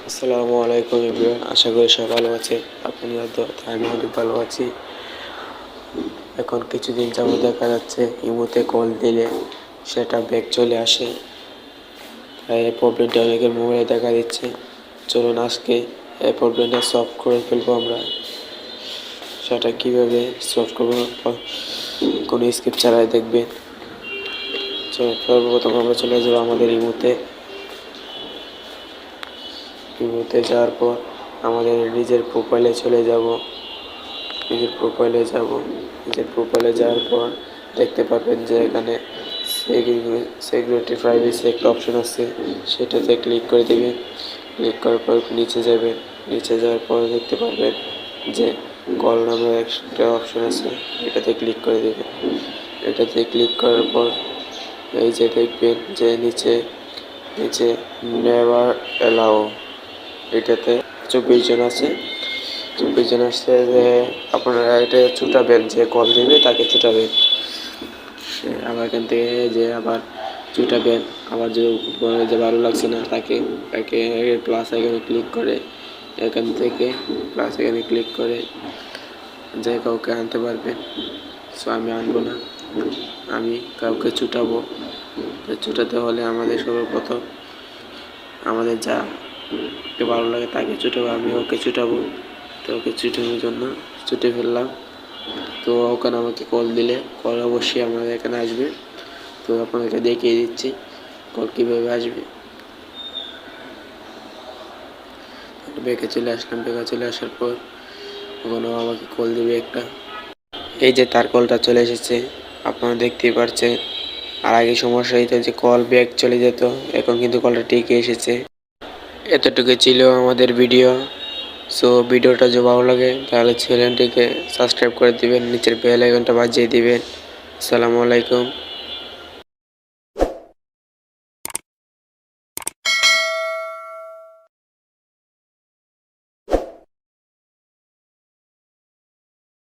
আসসালামু আলাইকুম এভরিওয়ান, আশা করি সবাই ভালো আছে। আপনাদের দোয়াতে আমি অনেক ভালো আছি। এখন কিছুদিন যাবত দেখা যাচ্ছে ইমোতে কল দিলে সেটা ব্যাক চলে আসে, তাই এই প্রবলেমটা অনেকের মোবাইলে দেখা দিচ্ছে। চলুন আজকে এই প্রবলেমটা সলভ করে ফেলবো আমরা। সেটা কীভাবে সলভ করবো কোনো স্কিপ ছাড়াই দেখবেন। সর্বপ্রথম আমরা চলে যাবো আমাদের ইমোতে যাওয়ার পর আমাদের নিজের প্রোফাইলে চলে যাব। নিজের প্রোফাইলে যাওয়ার পর দেখতে পারবেন যে এখানে সিকিউরিটি প্রাইভেসি একটা অপশন আছে, সেটাতে ক্লিক করে দেবেন। ক্লিক করার পর নিচে যাবেন। নিচে যাওয়ার পর দেখতে পারবেন যে কল নামের একটা অপশন আছে, এটাতে ক্লিক করে দেবেন। এটাতে ক্লিক করার পর এই যে দেখবেন যে নিচে নিচে নেভার অ্যালাউ, এটাতে 24 জন আছে। 24 জন আসছে যে আপনারা এটা ছুটাবেন, যে কল দেবে তাকে ছুটাবেন। আবার এখান থেকে যে আবার ছুটাবেন, আবার যে ভালো লাগছে না তাকে তাকে প্লাস এখানে ক্লিক করে এখান থেকে প্লাস এখানে ক্লিক করে যে কাউকে আনতে পারবেন। সো আমি আনবো না, আমি কাউকে ছুটাবো। ছুটাতে হলে আমাদের সর্বপ্রথম আমাদের যাকে ভালো লাগে তাকে ছুটাবো। আমি ওকে ছুটাবো, তো ওকে ছুটানোর জন্য ছুটে ফেললাম। তো ওখানে আমাকে কল দিলে কল অবশ্যই আমাদের এখানে আসবে। তো আপনাদেরকে দেখিয়ে দিচ্ছি কল কীভাবে আসবে। ব্যাকে চলে আসলাম। ব্যাকে চলে আসার পর ওখানে আমাকে কল দেবে একটা। এই যে তার কলটা চলে এসেছে, আপনারা দেখতেই পাচ্ছেন। আর আগে সমস্যা হইতো যে কল ব্যাক চলে যেত, এখন কিন্তু কলটা ঠিকই এসেছে। এতটুকু ছিল আমাদের ভিডিও। সো ভিডিওটা যদি ভালো লাগে তাহলে চ্যানেলটিকে সাবস্ক্রাইব করে দিবেন, নিচের বেল আইকনটা বাজিয়ে দিবেন। আসসালামু আলাইকুম।